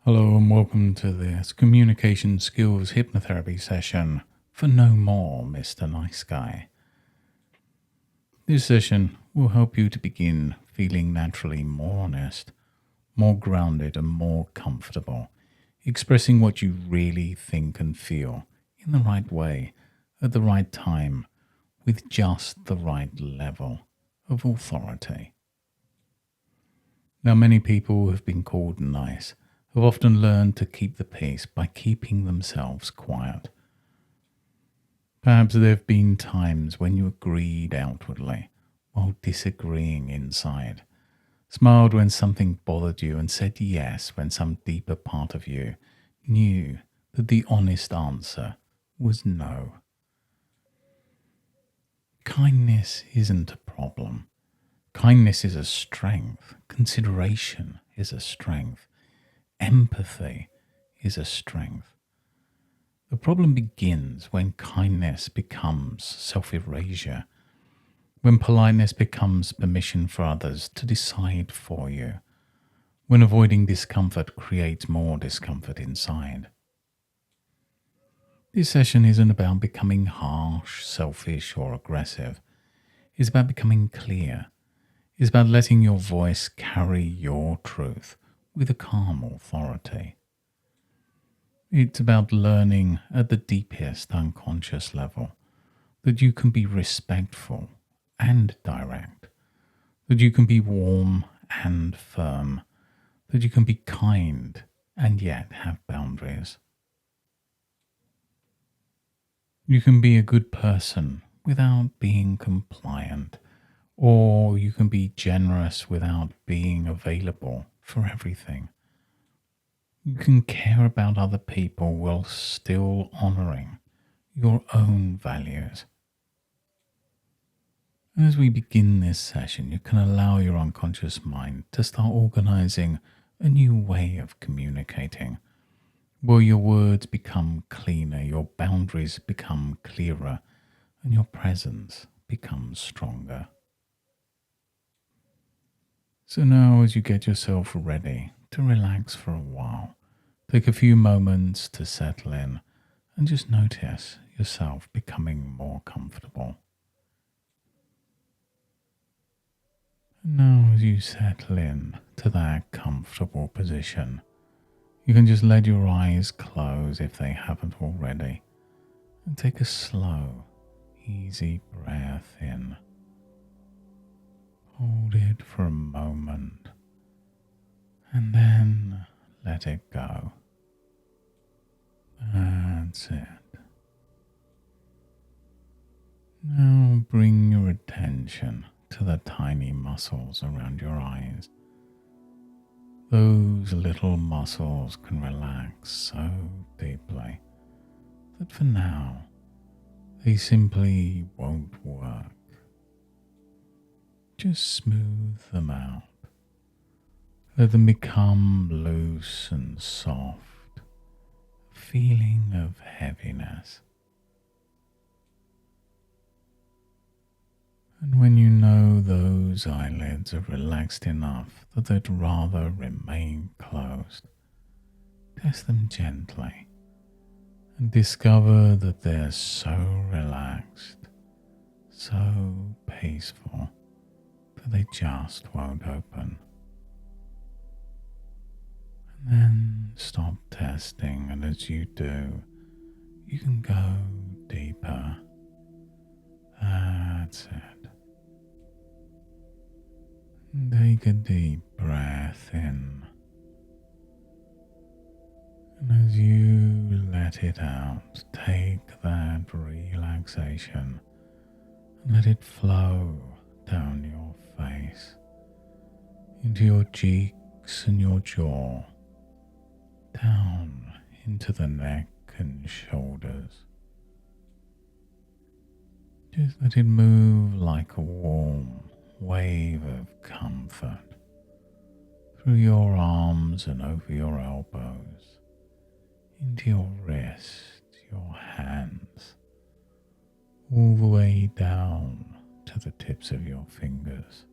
Hello and welcome to this communication skills hypnotherapy session for no more Mr. Nice Guy. This session will help you to begin feeling naturally more honest, more grounded and more comfortable, expressing what you really think and feel in the right way, at the right time, with just the right level of authority. Now, many people who have been called nice have often learned to keep the peace by keeping themselves quiet. Perhaps there have been times when you agreed outwardly while disagreeing inside, smiled when something bothered you, and said yes when some deeper part of you knew that the honest answer was no. Kindness isn't a problem. Kindness is a strength. Consideration is a strength. Empathy is a strength. The problem begins when kindness becomes self-erasure, when politeness becomes permission for others to decide for you, when avoiding discomfort creates more discomfort inside. This session isn't about becoming harsh, selfish, or aggressive. It's about becoming clear. It's about letting your voice carry your truth with a calm authority. It's about learning at the deepest unconscious level that you can be respectful and direct, that you can be warm and firm, that you can be kind and yet have boundaries. You can be a good person without being compliant, or you can be generous without being available for everything. You can care about other people while still honoring your own values. And as we begin this session, you can allow your unconscious mind to start organizing a new way of communicating, where your words become cleaner, your boundaries become clearer, and your presence becomes stronger. So now, as you get yourself ready to relax for a while, take a few moments to settle in and just notice yourself becoming more comfortable. And now, as you settle in to that comfortable position, you can just let your eyes close if they haven't already, and take a slow, easy breath in. Hold it for a moment, and then let it go. That's it. Now bring your attention to the tiny muscles around your eyes. Those little muscles can relax so deeply that for now they simply won't work. Just smooth them out. Let them become loose and soft, a feeling of heaviness. And when you know those eyelids are relaxed enough that they'd rather remain closed, test them gently and discover that they're so relaxed, so peaceful, that they just won't open. And then stop testing, and as you do, you can go deeper. That's it. Take a deep breath in, and as you let it out, take that relaxation and let it flow down your face, into your cheeks and your jaw, down into the neck and shoulders. Just let it move like a warm wave of comfort through your arms and over your elbows, into your wrist, your hands, all the way down to the tips of your fingers.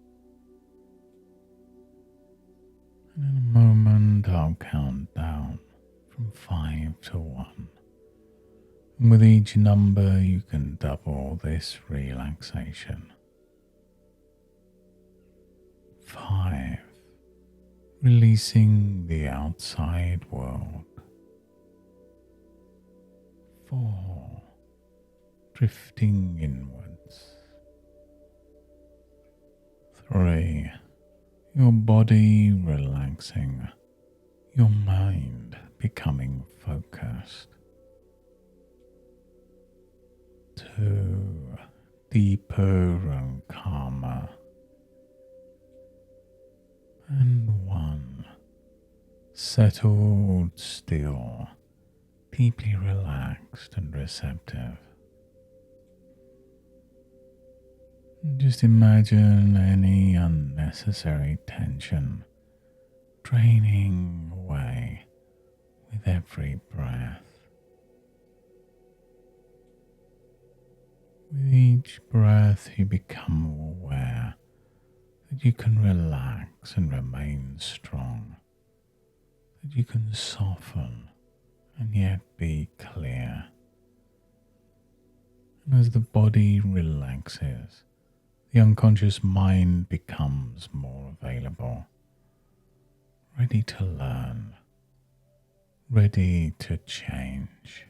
And in a moment, I'll count down from 5 to 1. And with each number, you can double this relaxation. 5. Releasing the outside world. 4. Drifting inwards. 3. Your body relaxing. Your mind becoming focused. 2. Deeper and calmer. And 1. Settled still, deeply relaxed and receptive. Just imagine any unnecessary tension draining away with every breath. With each breath, you become aware that you can relax and remain strong, that you can soften and yet be clear. And as the body relaxes, the unconscious mind becomes more available, ready to learn, ready to change.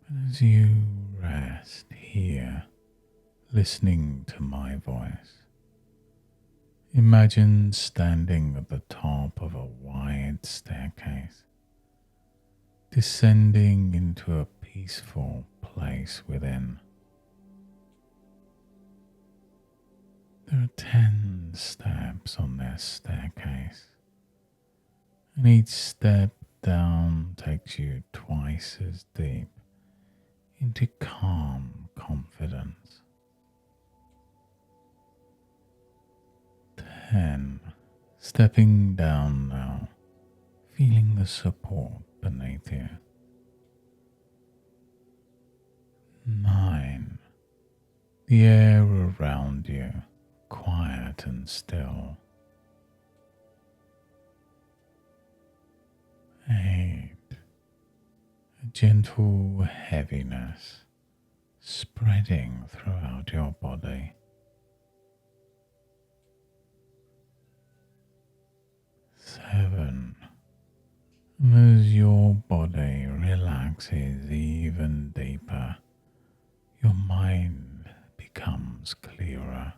And as you rest here, listening to my voice, imagine standing at the top of a wide staircase, descending into a peaceful place within. There are 10 steps on this staircase, and each step down takes you twice as deep into calm confidence. 10. Stepping down now, feeling the support beneath you. 9. The air around you, quiet and still. 8. A gentle heaviness spreading throughout your body. 7. And as your body relaxes even deeper, your mind becomes clearer.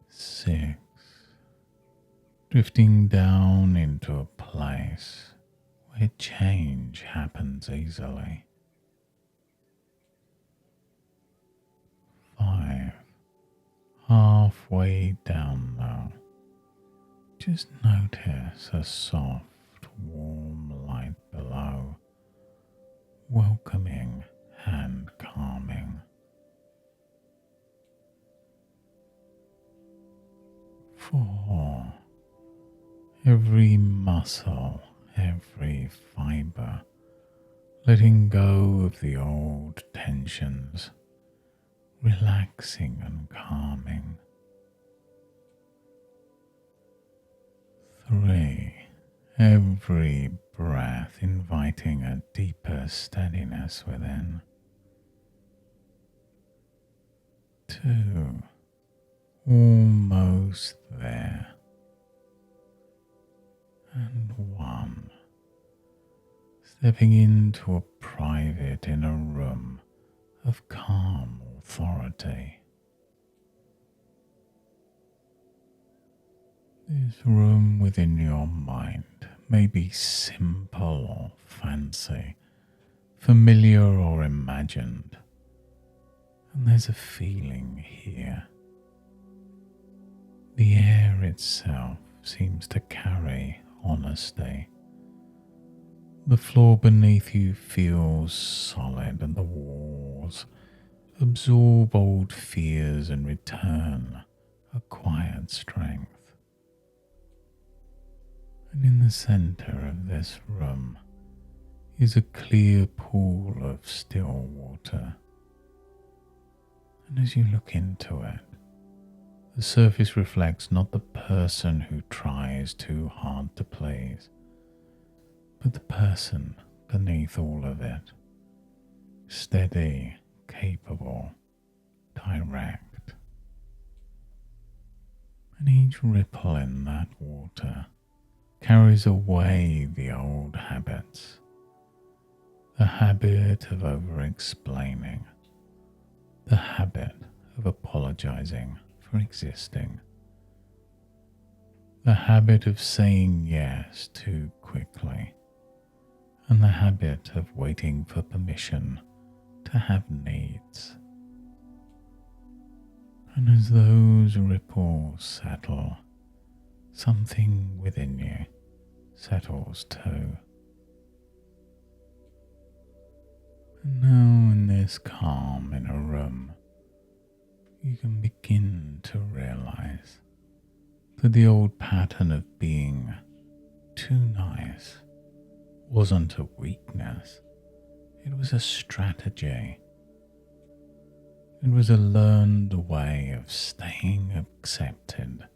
6. Drifting down into a place where change happens easily. 5. Halfway down now, just notice a soft, warm light below, welcoming and calming. 4. Every muscle, every fiber, letting go of the old tensions, relaxing and calming. 3. Every breath inviting a deeper steadiness within. 2. Almost there. And 1. Stepping into a private inner room of calm authority. This room within your mind may be simple or fancy, familiar or imagined, and there's a feeling here. The air itself seems to carry honesty. The floor beneath you feels solid, and the walls absorb old fears and return a quiet strength. And in the center of this room is a clear pool of still water. And as you look into it, the surface reflects not the person who tries too hard to please, but the person beneath all of it, steady, capable, direct. And each ripple in that water carries away the old habits, the habit of over-explaining, the habit of apologizing for existing, the habit of saying yes too quickly, and the habit of waiting for permission to have needs. And as those ripples settle, something within you settles too. And now in this calm inner room, you can begin to realize that the old pattern of being too nice wasn't a weakness, it was a strategy. It was a learned way of staying accepted,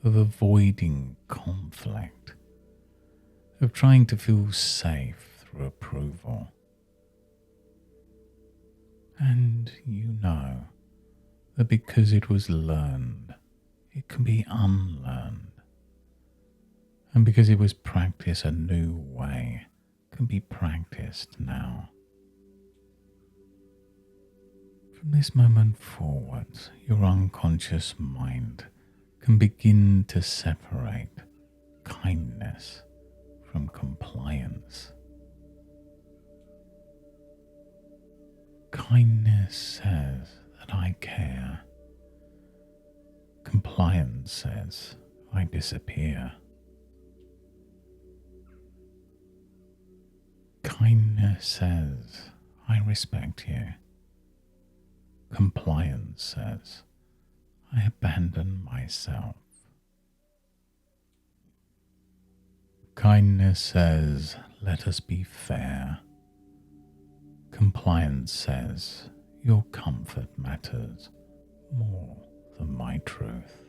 of avoiding conflict, of trying to feel safe through approval. And you know that because it was learned, it can be unlearned. And because it was practiced a new way, can be practiced now. From this moment forwards, your unconscious mind can begin to separate kindness from compliance. Kindness says that I care. Compliance says I disappear. Kindness says I respect you. Compliance says I abandon myself. Kindness says let us be fair. Compliance says your comfort matters more than my truth.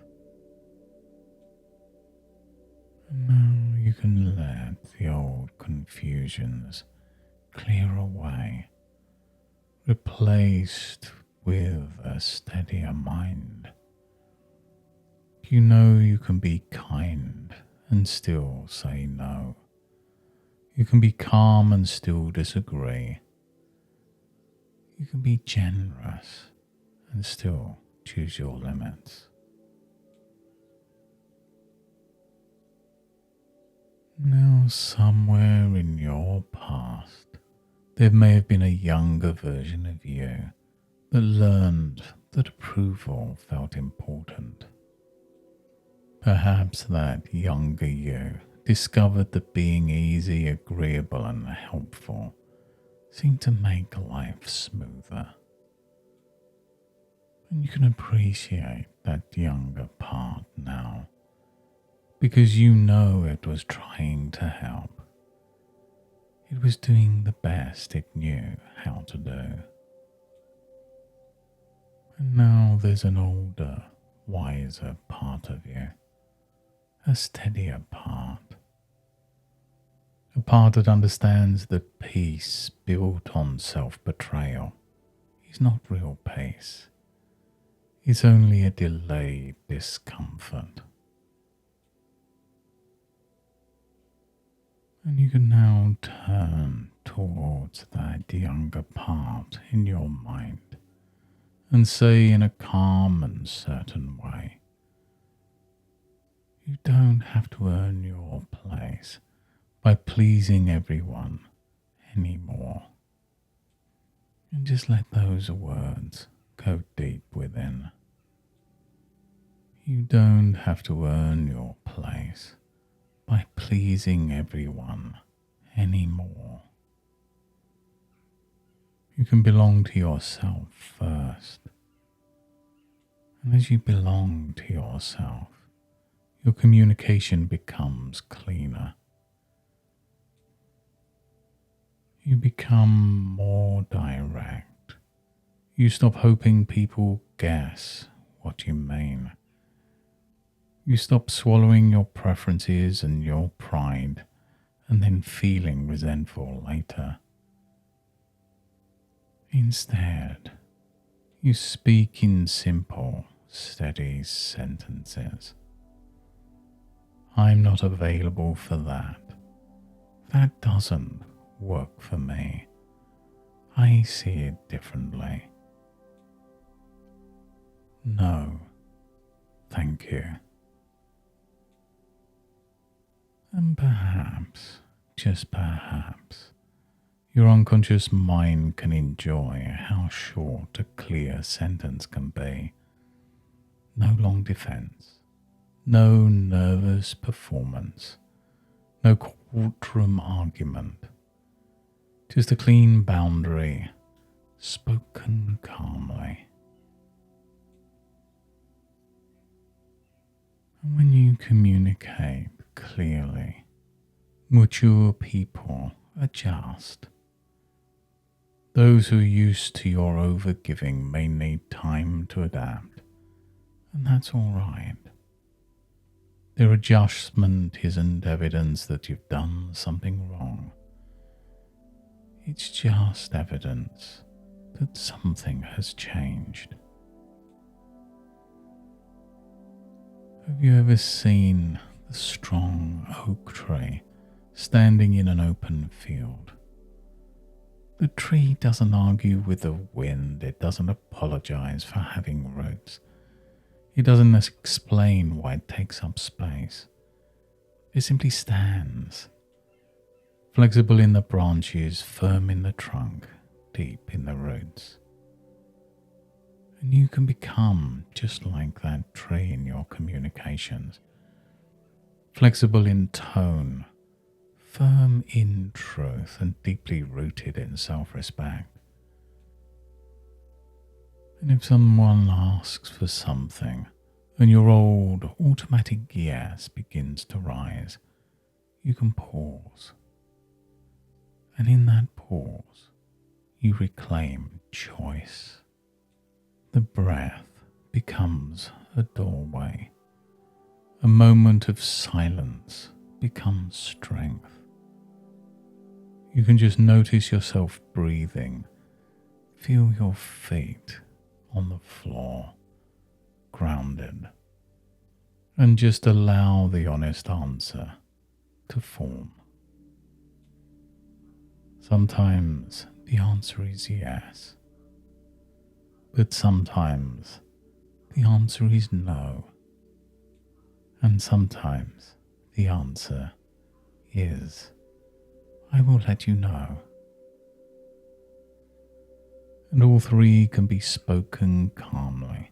And now you can let the old confusions clear away, replaced with a steadier mind. You know you can be kind and still say no. You can be calm and still disagree. You can be generous and still choose your limits. Now, somewhere in your past, there may have been a younger version of you that learned that approval felt important. Perhaps that younger you discovered that being easy, agreeable, and helpful seemed to make life smoother. And you can appreciate that younger part now, because you know it was trying to help. It was doing the best it knew how to do. And now there's an older, wiser part of you, a steadier part. A part that understands that peace built on self-betrayal is not real peace. It's only a delayed discomfort. And you can now turn towards that younger part in your mind and say in a calm and certain way, you don't have to earn your place by pleasing everyone anymore. And just let those words go deep within. You don't have to earn your place by pleasing everyone anymore. You can belong to yourself first. And as you belong to yourself, your communication becomes cleaner. You become more direct. You stop hoping people guess what you mean. You stop swallowing your preferences and your pride and then feeling resentful later. Instead, you speak in simple, steady sentences. I'm not available for that. That doesn't work for me. I see it differently. No, thank you. And perhaps, just perhaps, your unconscious mind can enjoy how short a clear sentence can be. No long defense, no nervous performance, no courtroom argument, just a clean boundary, spoken calmly. And when you communicate clearly, mature people adjust. Those who are used to your overgiving may need time to adapt, and that's all right. Their adjustment isn't evidence that you've done something wrong. It's just evidence that something has changed. Have you ever seen the strong oak tree standing in an open field? The tree doesn't argue with the wind, it doesn't apologize for having roots. It doesn't explain why it takes up space. It simply stands, flexible in the branches, firm in the trunk, deep in the roots. And you can become just like that tree in your communications. Flexible in tone, firm in truth, and deeply rooted in self-respect. And if someone asks for something, and your old automatic yes begins to rise, you can pause. And in that pause, you reclaim choice. The breath becomes a doorway. A moment of silence becomes strength. You can just notice yourself breathing. Feel your feet on the floor, grounded. And just allow the honest answer to form. Sometimes the answer is yes. But sometimes the answer is no. And sometimes the answer is, I will let you know. And all three can be spoken calmly,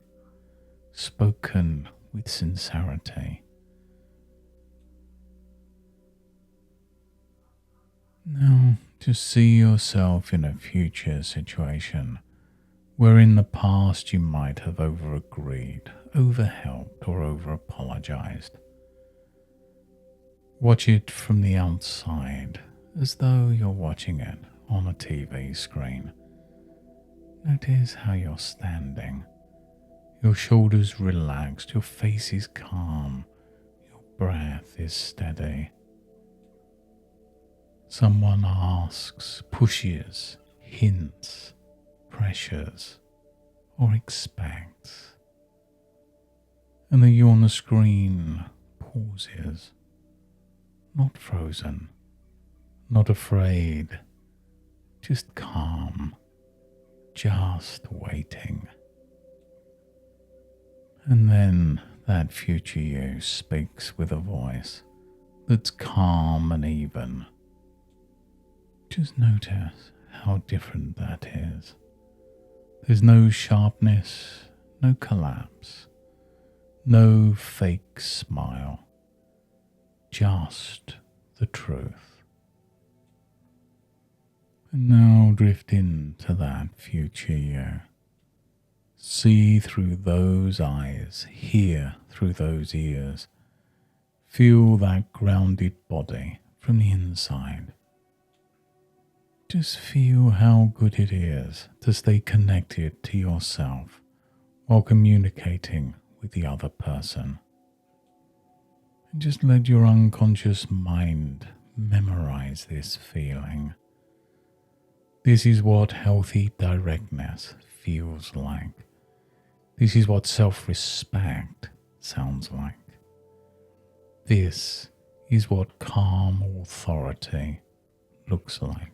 spoken with sincerity. Now, just see yourself in a future situation where in the past you might have over-agreed, over-helped, or over-apologized. Watch it from the outside, as though you're watching it on a TV screen. Notice how you're standing. Your shoulders relaxed, your face is calm, your breath is steady. Someone asks, pushes, hints, pressures, or expects. And the you on the screen pauses, not frozen, not afraid, just calm, just waiting. And then that future you speaks with a voice that's calm and even. Just notice how different that is. There's no sharpness, no collapse, no fake smile, just the truth. And now drift into that future you. See through those eyes, hear through those ears. Feel that grounded body from the inside. Just feel how good it is to stay connected to yourself while communicating with the other person. And just let your unconscious mind memorize this feeling. This is what healthy directness feels like. This is what self-respect sounds like. This is what calm authority looks like.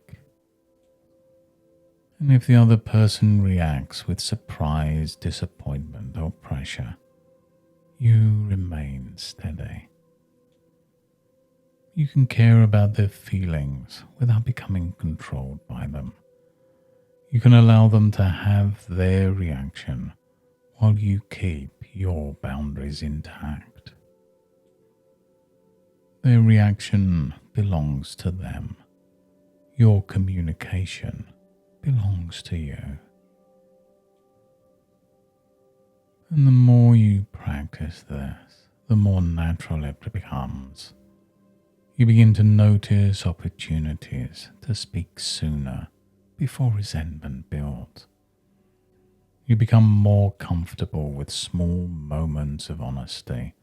And if the other person reacts with surprise, disappointment, or pressure, you remain steady. You can care about their feelings without becoming controlled by them. You can allow them to have their reaction while you keep your boundaries intact. Their reaction belongs to them. Your communication belongs to you. And the more you practice this, the more natural it becomes. You begin to notice opportunities to speak sooner before resentment builds. You become more comfortable with small moments of honesty,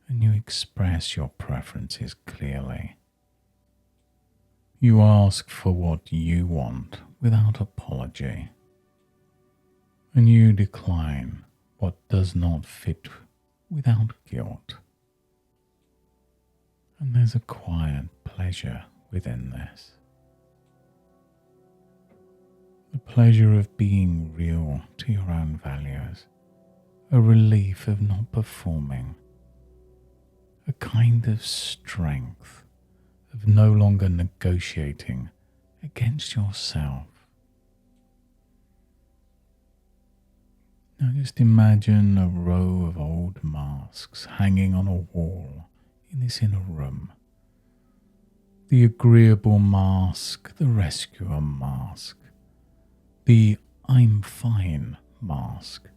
and you express your preferences clearly. You ask for what you want without apology, and you decline what does not fit without guilt. And there's a quiet pleasure within this. The pleasure of being real to your own values, a relief of not performing, a kind of strength of no longer negotiating against yourself. Now just imagine a row of old masks hanging on a wall in this inner room. The agreeable mask, the rescuer mask, the I'm fine mask,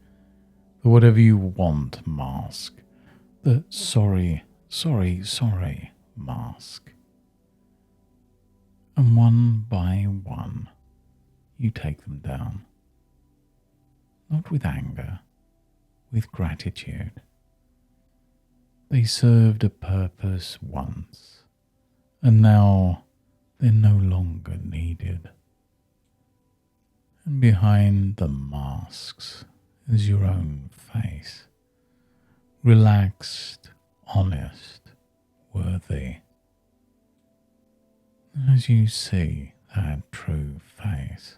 the whatever you want mask, the sorry mask. And one by one, you take them down. Not with anger, with gratitude. They served a purpose once, and now they're no longer needed. And behind the masks is your own face, relaxed, honest, worthy. As you see that true face,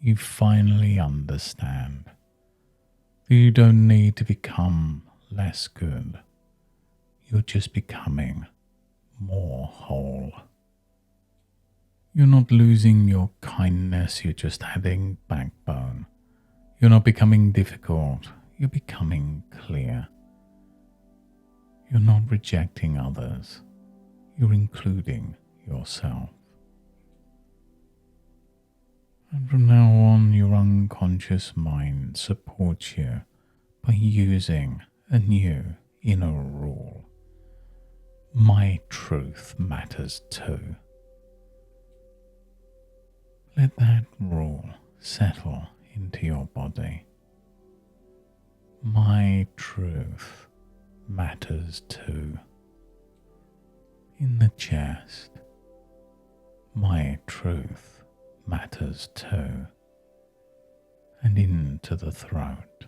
you finally understand that you don't need to become less good. You're just becoming more whole. You're not losing your kindness, you're just adding backbone. You're not becoming difficult, you're becoming clear. You're not rejecting others, you're including yourself. And from now on, your unconscious mind supports you by using a new inner rule. My truth matters too. Let that rule settle into your body. My truth matters too. In the chest, my truth matters too. And into the throat,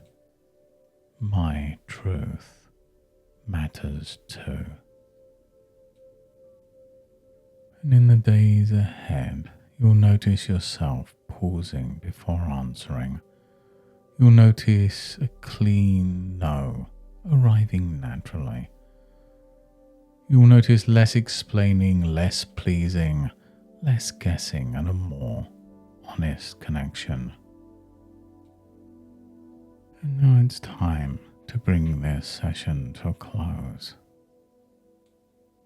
my truth matters too. And in the days ahead, you'll notice yourself pausing before answering. You'll notice a clean no arriving naturally. You'll notice less explaining, less pleasing, less guessing, and a more honest connection. And now it's time to bring this session to a close.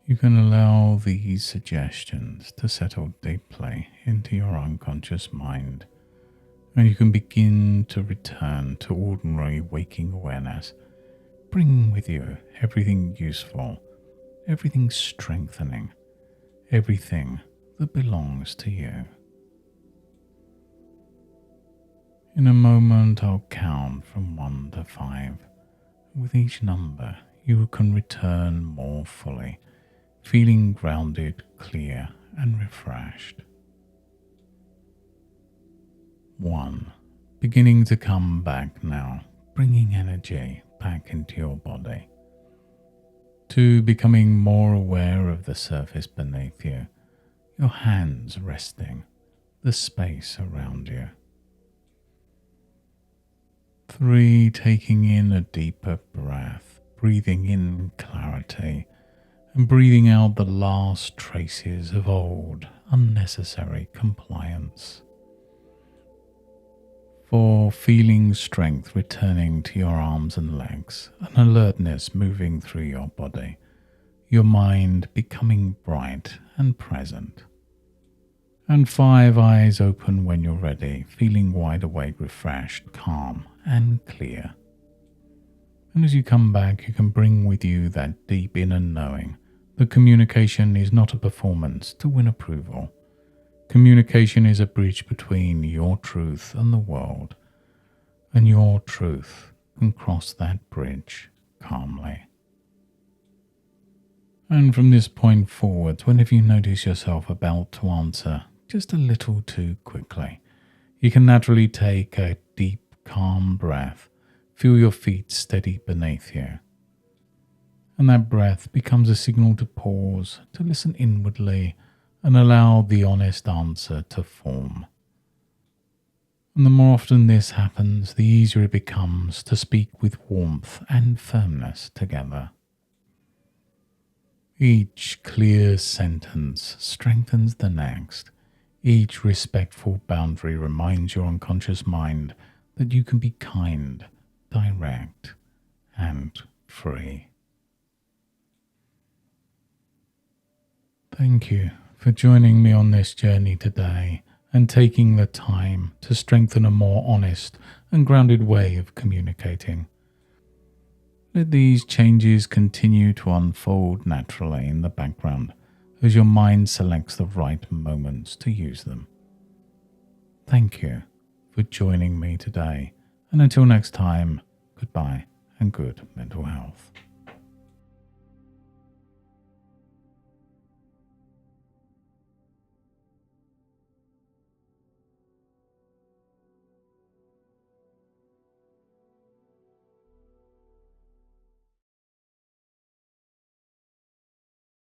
You can allow these suggestions to settle deeply into your unconscious mind, and you can begin to return to ordinary waking awareness, bringing with you everything useful, everything strengthening, everything that belongs to you. In a moment, I'll count from 1 to 5. With each number, you can return more fully, feeling grounded, clear, and refreshed. 1. Beginning to come back now, bringing energy back into your body. 2. Becoming more aware of the surface beneath you, your hands resting, the space around you. 3. Taking in a deeper breath, breathing in clarity, and breathing out the last traces of old, unnecessary compliance. 4. Feeling strength returning to your arms and legs, an alertness moving through your body, your mind becoming bright and present. And 5. Eyes open when you're ready, feeling wide awake, refreshed, calm, and clear. And as you come back, you can bring with you that deep inner knowing that communication is not a performance to win approval. Communication is a bridge between your truth and the world, and your truth can cross that bridge calmly. And from this point forward, whenever you notice yourself about to answer just a little too quickly, you can naturally take a deep, calm breath, feel your feet steady beneath you. And that breath becomes a signal to pause, to listen inwardly, and allow the honest answer to form. And the more often this happens, the easier it becomes to speak with warmth and firmness together. Each clear sentence strengthens the next. Each respectful boundary reminds your unconscious mind that you can be kind, direct, and free. Thank you for joining me on this journey today and taking the time to strengthen a more honest and grounded way of communicating. Let these changes continue to unfold naturally in the background as your mind selects the right moments to use them. Thank you for joining me today, and until next time, goodbye and good mental health.